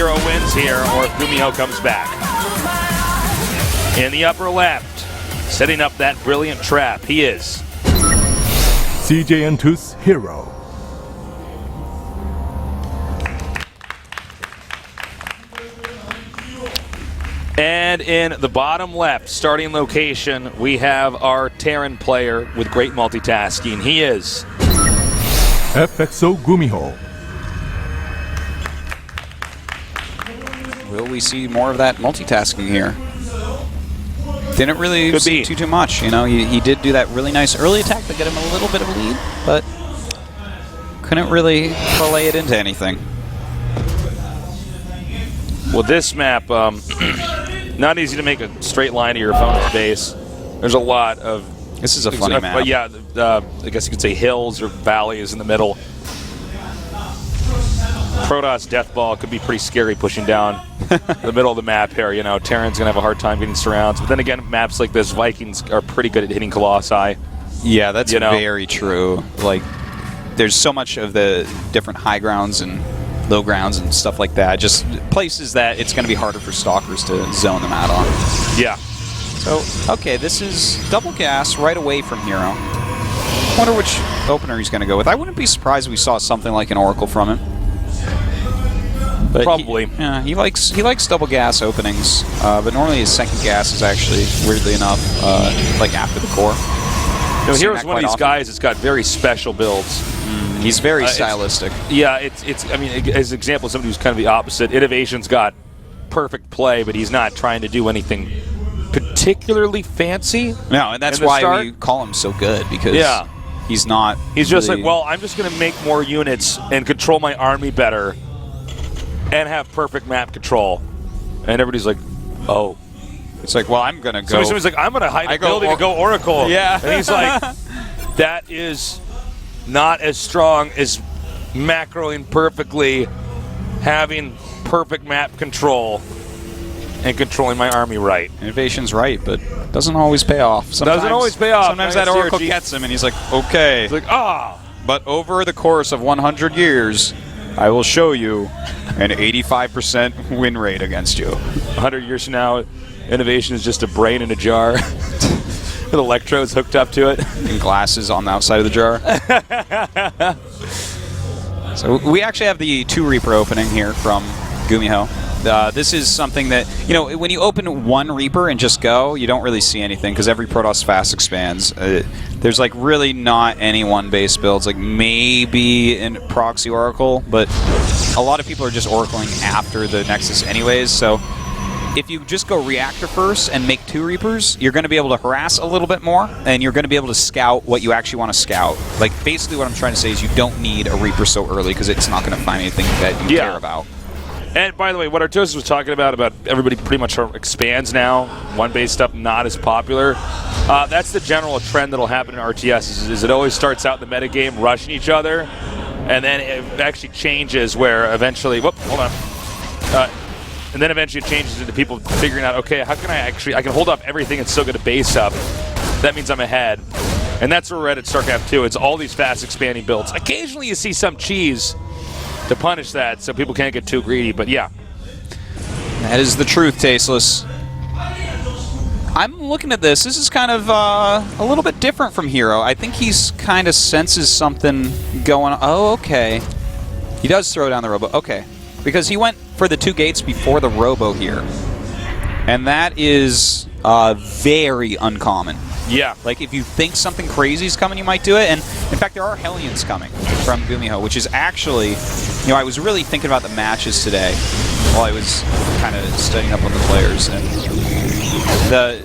Hero wins here or if GuMiho comes back. In the upper left, setting up that brilliant trap, he is CJN2's Hero. And in the bottom left, starting location, we have our Terran player with great multitasking. He is FXO GuMiho. Will we see more of that multitasking here? Didn't really see too much. You know, he did do that really nice early attack to get him a little bit of a lead, but couldn't really parlay it into anything. Well, this map, not easy to make a straight line to your opponent's base. There's a lot of... This is a funny map. But yeah, I guess you could say hills or valleys in the middle. Protoss Death Ball could be pretty scary pushing down the middle of the map here. You know, Terran's going to have a hard time getting surrounds. But then again, maps like this, Vikings are pretty good at hitting Colossi. Yeah, that's very true. Like, there's so much of the different high grounds and low grounds and stuff like that. Just places that it's going to be harder for stalkers to zone them out on. Yeah. So, okay, this is double gas right away from Hero. Wonder which opener he's going to go with. I wouldn't be surprised if we saw something like an Oracle from him. But probably. He likes double gas openings, but normally his second gas is actually, weirdly enough, like after the core. No, Hero's one of these guys that's got very special builds. He's very stylistic. Yeah, I mean, as an example, somebody who's kind of the opposite. Innovation's got perfect play, but he's not trying to do anything particularly fancy. No, and that's why we call him so good, because he's not. He's just like, well, I'm just going to make more units and control my army better and have perfect map control. And everybody's like, oh. It's like, well, I'm going to go. Somebody's like, I'm going to hide a building and go Oracle. Yeah. And he's like, that is not as strong as macroing perfectly, having perfect map control, and controlling my army right. Innovation's right, but doesn't always pay off. Doesn't always pay off. Sometimes that Oracle gets him, and he's like, okay. He's like, But over the course of 100 years, I will show you an 85% win rate against you. 100 years from now, Innovation is just a brain in a jar with electrodes hooked up to it. And glasses on the outside of the jar. So we actually have the 2 Reaper opening here from GuMiho. This is something that, you know, when you open one Reaper and just go, you don't really see anything because every Protoss fast expands. There's like really not any one-base builds, like maybe in Proxy Oracle, but a lot of people are just Oracling after the Nexus anyways, so if you just go Reactor first and make 2 Reapers, you're going to be able to harass a little bit more, and you're going to be able to scout what you actually want to scout. Like, basically what I'm trying to say is you don't need a Reaper so early because it's not going to find anything that you care about. And by the way, what Artosis was talking about everybody pretty much expands now, one-base stuff not as popular, that's the general trend that'll happen in RTS, is it always starts out in the metagame rushing each other, and then it actually changes where eventually, whoop, hold on. And then eventually it changes into people figuring out, okay, how can I can hold off everything and still get a base up. That means I'm ahead. And that's where we're at Starcraft 2. It's all these fast expanding builds. Occasionally you see some cheese to punish that so people can't get too greedy, but yeah. That is the truth, Tasteless. I'm looking at this. This is kind of a little bit different from Hero. I think he's kind of senses something going on. Oh, okay. He does throw down the robo. Okay. Because he went for the 2 gates before the robo here. And that is very uncommon. Yeah. Like, if you think something crazy is coming, you might do it. And, in fact, there are Hellions coming from GuMiho, which is actually, you know, I was really thinking about the matches today while I was kind of studying up on the players. And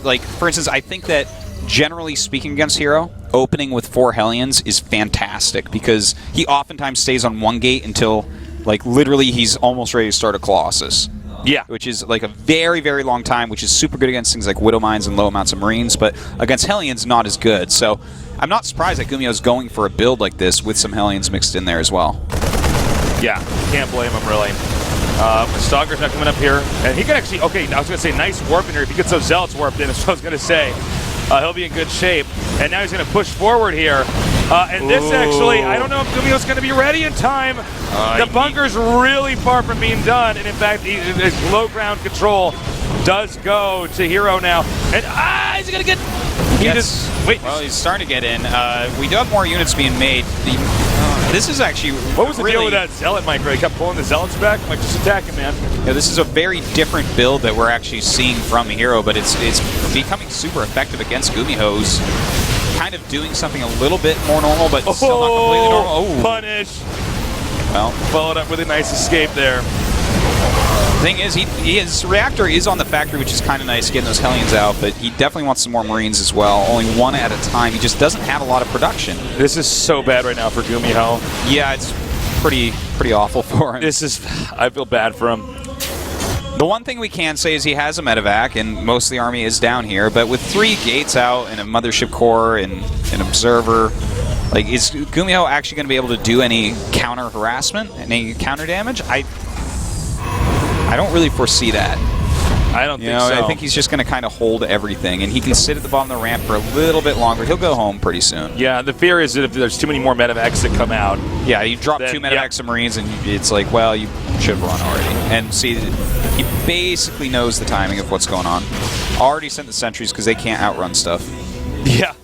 like, for instance, I think that, generally speaking against Hero, opening with 4 Hellions is fantastic because he oftentimes stays on 1 gate until, like, literally he's almost ready to start a Colossus. Yeah. Which is like a very, very long time, which is super good against things like Widow Mines and low amounts of Marines, but against Hellions, not as good. So I'm not surprised that GuMiho's going for a build like this with some Hellions mixed in there as well. Yeah, can't blame him, really. Stalker's not coming up here. And he can actually, okay, I was going to say nice warp in here. If he gets those Zealots warped in, that's what I was going to say. He'll be in good shape. And now he's going to push forward here. And this actually, I don't know if GuMiho's going to be ready in time. The bunker's really far from being done, and in fact, his low ground control does go to Hero now. And he's going to get... Well, he's starting to get in. We do have more units being made. This is actually What was the deal with that Zealot micro? He kept pulling the Zealots back? I'm like, just attack him, man. Yeah, this is a very different build that we're actually seeing from Hero, but it's becoming super effective against GuMiho, who's kind of doing something a little bit more normal, but still not completely normal. Oh, punish. Well, followed up with a nice escape there. Thing is, his reactor is on the factory, which is kind of nice, getting those Hellions out, but he definitely wants some more Marines as well. Only one at a time. He just doesn't have a lot of production. This is so bad right now for GuMiho. Yeah, it's pretty awful for him. I feel bad for him. The one thing we can say is he has a medevac, and most of the army is down here, but with 3 gates out and a mothership core and an observer, like, is GuMiho actually going to be able to do any counter harassment, any counter damage? I don't really foresee that. I don't think so. I think he's just going to kind of hold everything, and he can sit at the bottom of the ramp for a little bit longer. He'll go home pretty soon. Yeah, the fear is that if there's too many more medevacs that come out. Yeah, you drop 2 medevacs of Marines, and it's like, well, you should have run already. And see, he basically knows the timing of what's going on. Already sent the sentries because they can't outrun stuff. Yeah.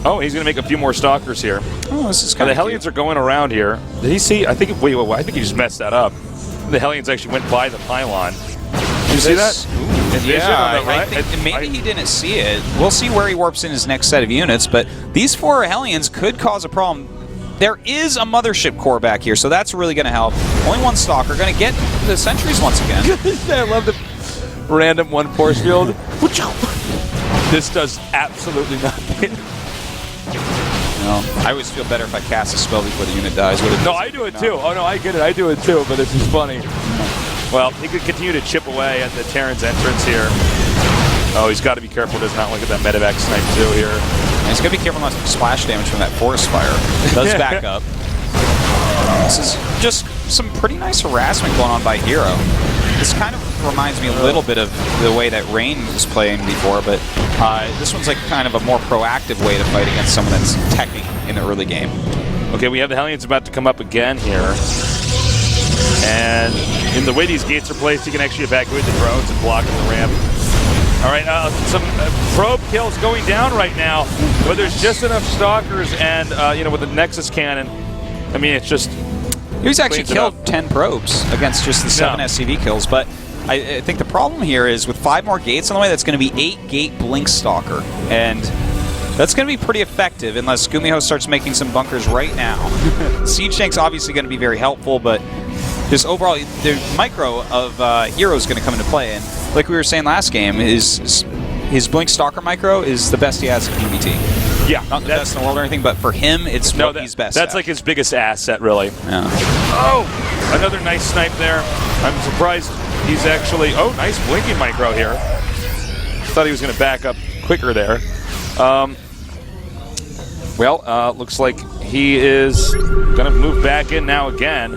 Oh, he's going to make a few more stalkers here. Oh, this is kind of the Hellions are going around here. Did he see? I think he just messed that up. The Hellions actually went by the pylon. Did you see that? Yeah, I think maybe he didn't see it. We'll see where he warps in his next set of units, but these 4 Hellions could cause a problem. There is a mothership core back here, so that's really going to help. Only 1 stalker. Going to get the sentries once again. I love the random 1 force field. This does absolutely nothing. No, I always feel better if I cast a spell before the unit dies. No, I do it too. Oh, no, I get it. I do it too, but it's just funny. Well, he could continue to chip away at the Terran's entrance here. Oh, he's got to be careful. Does not look at that medevac snipe too here. And he's got to be careful not to splash damage from that forest fire. It does back up. This is just some pretty nice harassment going on by Hero. This kind of reminds me a little bit of the way that Rain was playing before, but this one's like kind of a more proactive way to fight against someone that's teching in the early game. Okay, we have the Hellions about to come up again here. And in the way these gates are placed, you can actually evacuate the drones and block the ramp. All right, some probe kills going down right now, but there's just enough stalkers and, with the Nexus cannon, I mean, it's just... He's actually killed 10 probes against just the 7 SCV kills, but I think the problem here is with 5 more gates on the way, that's going to be 8 gate Blink Stalker, and that's going to be pretty effective unless GuMiho starts making some bunkers right now. Siege Tank's obviously going to be very helpful, but just overall, the micro of Hero is going to come into play, and like we were saying last game, his Blink Stalker micro is the best he has in PvT. Yeah, not the best in the world or anything, but for him, it's what he's best That's at. like his biggest asset, really. Yeah. Oh, another nice snipe there. I'm surprised he's actually... Oh, nice blinking micro here. Thought he was going to back up quicker there. Looks like he is going to move back in now again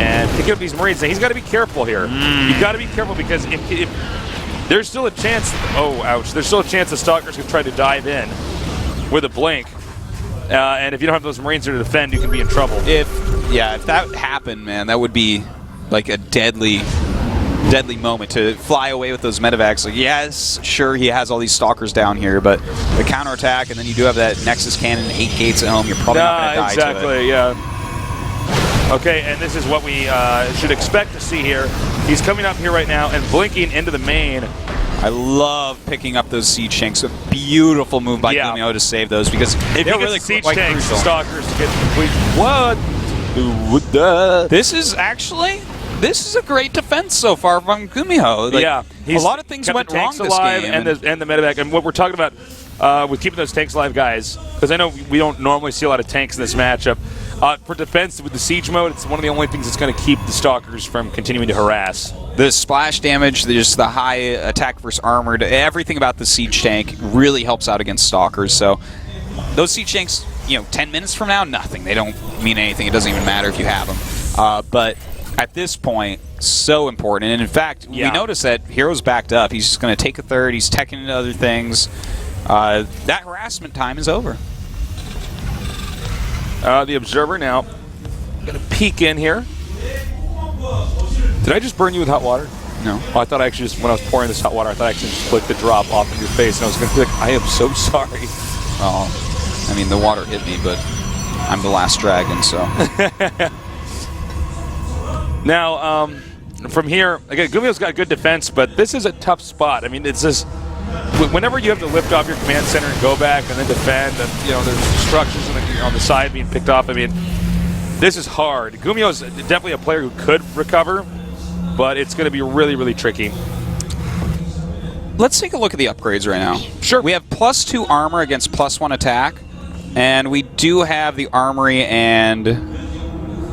and pick up these Marines. Now, he's got to be careful here. You've got to be careful because if there's still a chance... Oh, ouch. There's still a chance the Stalkers can try to dive in with a blink. And if you don't have those Marines there to defend, you can be in trouble. If that happened, man, that would be like a deadly moment to fly away with those medevacs. Like, yes, sure, he has all these Stalkers down here, but the counterattack, and then you do have that Nexus cannon, 8 gates at home, you're probably not going to die exactly, to it. Yeah. Okay, and this is what we should expect to see here. He's coming up here right now and blinking into the main. I love picking up those siege tanks. A beautiful move by GuMiho to save those because if they're really siege quite tanks, crucial. Stalkers to get complete. What? This is a great defense so far from GuMiho. Like, a lot of things went wrong this game. And the medevac. And what we're talking about with keeping those tanks alive, guys, because I know we don't normally see a lot of tanks in this matchup. For defense with the siege mode, it's one of the only things that's going to keep the Stalkers from continuing to harass. The splash damage, just the high attack versus armored, everything about the siege tank really helps out against Stalkers. So those siege tanks, 10 minutes from now, nothing. They don't mean anything. It doesn't even matter if you have them. But at this point, so important. And in fact, we noticed that Hero's backed up. He's just going to take a third. He's teching into other things. that harassment time is over. The Observer now going to peek in here. Did I just burn you with hot water? No. Oh, I thought I actually just, when I was pouring this hot water, I thought I actually just flicked the drop off of your face, and I was going to be like, I am so sorry. Oh, I mean, the water hit me, but I'm the last dragon, so. Now, from here, again, GuMiho's got good defense, but this is a tough spot. I mean, it's just, whenever you have to lift off your command center and go back and then defend, and, you know, there's structures on the side being picked off, I mean, this is hard. GuMiho's definitely a player who could recover, but it's going to be really, really tricky. Let's take a look at the upgrades right now. Sure. We have +2 armor against +1 attack, and we do have the armory and...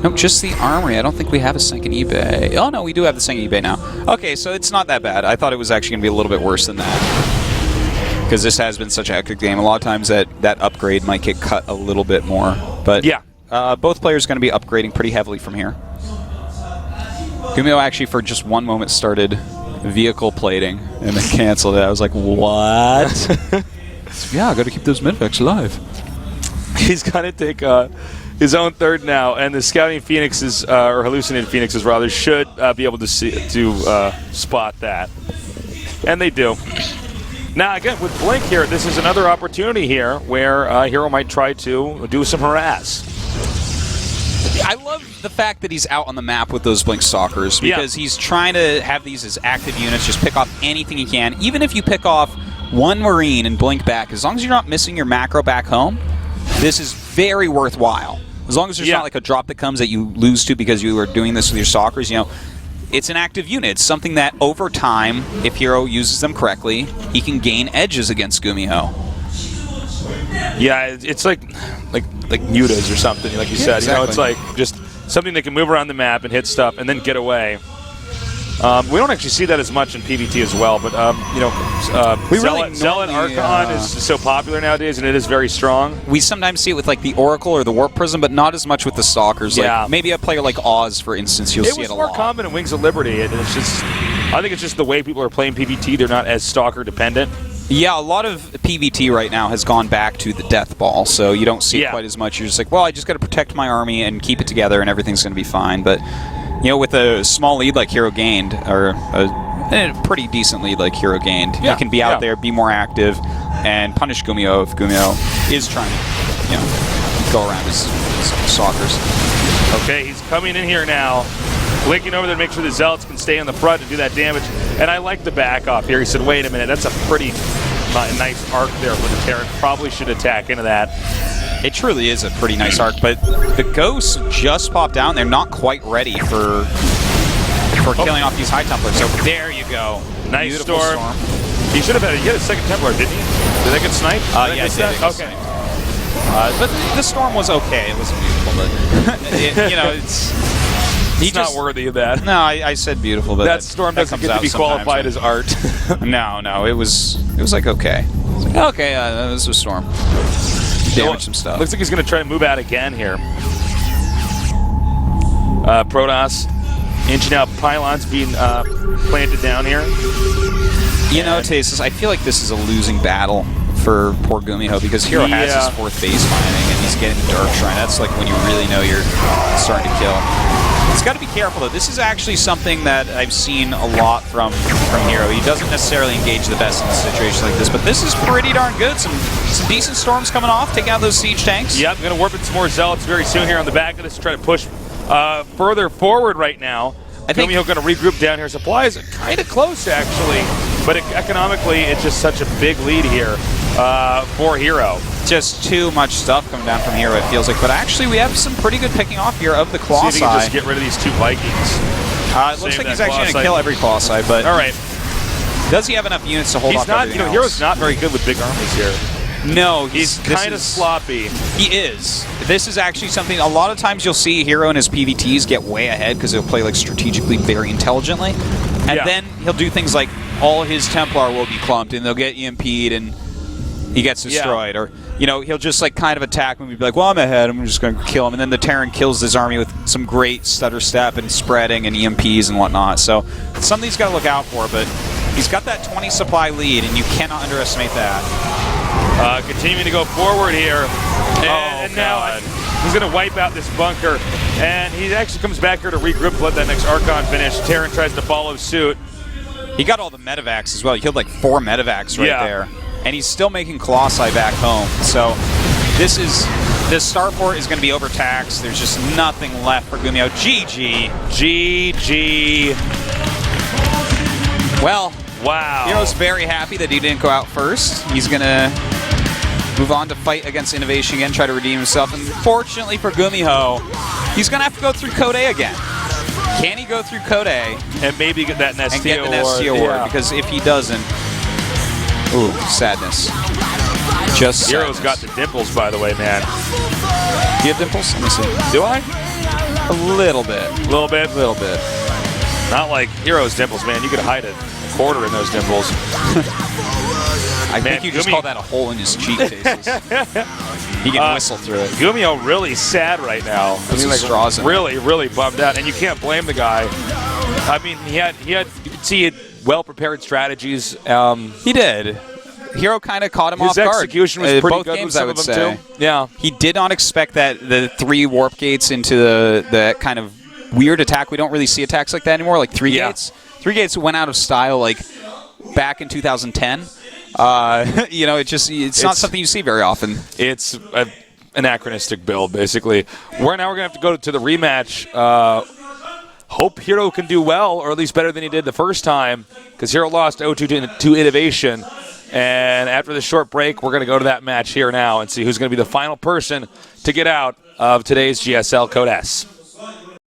No, just the armory. I don't think we have a second eBay. Oh, no, we do have the second eBay now. Okay, so it's not that bad. I thought it was actually going to be a little bit worse than that. Because this has been such a hectic game. A lot of times that upgrade might get cut a little bit more. But yeah, both players are going to be upgrading pretty heavily from here. GuMiho actually, for just one moment, started vehicle plating and then canceled it. I was like, what? Yeah, I got to keep those Midvex alive. He's got to take his own third now, and the scouting Phoenixes, or hallucinated Phoenixes rather, should be able to spot that. And they do. Now, again, with Blink here, this is another opportunity here where Hero might try to do some harass. I love the fact that he's out on the map with those Blink Stalkers, because he's trying to have these as active units, just pick off anything he can. Even if you pick off one Marine and Blink back, as long as you're not missing your macro back home, this is very worthwhile. As long as there's not like a drop that comes that you lose to because you are doing this with your Stalkers, you know, it's an active unit. It's something that over time, if Hero uses them correctly, he can gain edges against GuMiho. Yeah, it's like mutas or something, like you said. Exactly. You know, it's like just something that can move around the map and hit stuff and then get away. We don't actually see that as much in PvT as well, but you know, Zealot Archon is so popular nowadays, and it is very strong. We sometimes see it with like the Oracle or the Warp Prism, but not as much with the Stalkers. Yeah. Like maybe a player like Oz, for instance, you'll see it a lot. It was more common in Wings of Liberty, and it's just, I think it's just the way people are playing PvT. They're not as Stalker dependent. Yeah, a lot of PvT right now has gone back to the Death Ball, so you don't see it quite as much. You're just like, well, I just got to protect my army and keep it together, and everything's going to be fine. But you know, with a small lead like Hero gained, or a pretty decent lead like Hero gained, you can be out there, be more active, and punish GuMiho if GuMiho is trying to, you know, go around his Stalkers. Okay, he's coming in here now, blinking over there to make sure the Zealots can stay in the front and do that damage. And I like the back off here. He said, wait a minute, that's a pretty nice arc there for the Terran. Probably should attack into that. It truly is a pretty nice arc, but the Ghosts just popped down. They're not quite ready for killing off these High Templars. So there you go. Nice storm. He should have had a second Templar, didn't he? Did they get sniped? Yeah, I did. Okay. But the storm was okay. It wasn't beautiful, but you know, he's not worthy of that. No, I said beautiful, but that storm doesn't get to be qualified as art. No, it was like okay. Like, okay, this was storm. Damage some stuff. Looks like he's going to try to move out again here. Protoss inching out, pylons being planted down here. You know, Tasis, I feel like this is a losing battle for poor GuMiho, because Hero has his 4th base mining and he's getting the Dark Shrine. That's like when you really know you're starting to kill. He's got to be careful, though. This is actually something that I've seen a lot from Hero. He doesn't necessarily engage the best in a situation like this, but this is pretty darn good. Some decent storms coming off, taking out those siege tanks. Yep, going to warp in some more Zealots very soon here on the back of this, try to push further forward right now. I think GuMiho going to regroup down here. Supplies kind of close, actually, but economically, it's just such a big lead here for Hero. Just too much stuff coming down from Hero, it feels like. But actually, we have some pretty good picking off here of the Colossi. See if he can just get rid of these 2 Vikings. It looks like he's actually going to kill every Colossi, but all right. Does he have enough units to hold off everything else? Hero's not very good with big armies here. No, he's kind of sloppy. He is. This is actually something, a lot of times you'll see Hero in his PvTs get way ahead because he'll play like strategically very intelligently. And then he'll do things like all his Templar will be clumped and they'll get EMP'd and he gets destroyed. Or, you know, he'll just like kind of attack him and be like, well, I'm ahead, I'm just going to kill him. And then the Terran kills his army with some great stutter step and spreading and EMPs and whatnot. So something he's got to look out for, but he's got that 20 supply lead and you cannot underestimate that. Continuing to go forward here. And now he's going to wipe out this bunker. And he actually comes back here to regroup, let that next Archon finish. Terran tries to follow suit. He got all the medevacs as well. He killed like 4 medevacs right there. And he's still making Colossi back home. So this starport is going to be overtaxed. There's just nothing left for GuMiho. GG. GG. Well, wow. Hero's very happy that he didn't go out first. He's going to move on to fight against Innovation again, try to redeem himself. And fortunately for GuMiho, he's going to have to go through Code A again. Can he go through Code A and maybe get that Nestea and get the Nestea award? Yeah. Because if he doesn't, ooh, sadness. Just Hero's sadness. got the dimples, by the way, man. Do you have dimples? Let me see. Do I? A little bit. A little bit? A little bit. Not like Hero's dimples, man. You could hide a quarter in those dimples. I think you just call that a hole in his cheek, Faces. He can whistle through it. GuMiho really sad right now. I mean, like, straws in really bummed out, and you can't blame the guy. I mean, he had you could see he had well-prepared strategies. He did. Hero kind of caught him off His guard. execution was pretty both good games, with some I would of them say. too. Yeah. He did not expect the 3 warp gates into the kind of weird attack. We don't really see attacks like that anymore, like 3 gates. 3 gates went out of style like back in 2010. You know, it's not something you see very often. It's an anachronistic build, basically. Now we're going to have to go to the rematch. Hope Hero can do well, or at least better than he did the first time, because Hero lost 0-2 to Innovation. And after this short break, we're going to go to that match here now and see who's going to be the final person to get out of today's GSL Code S.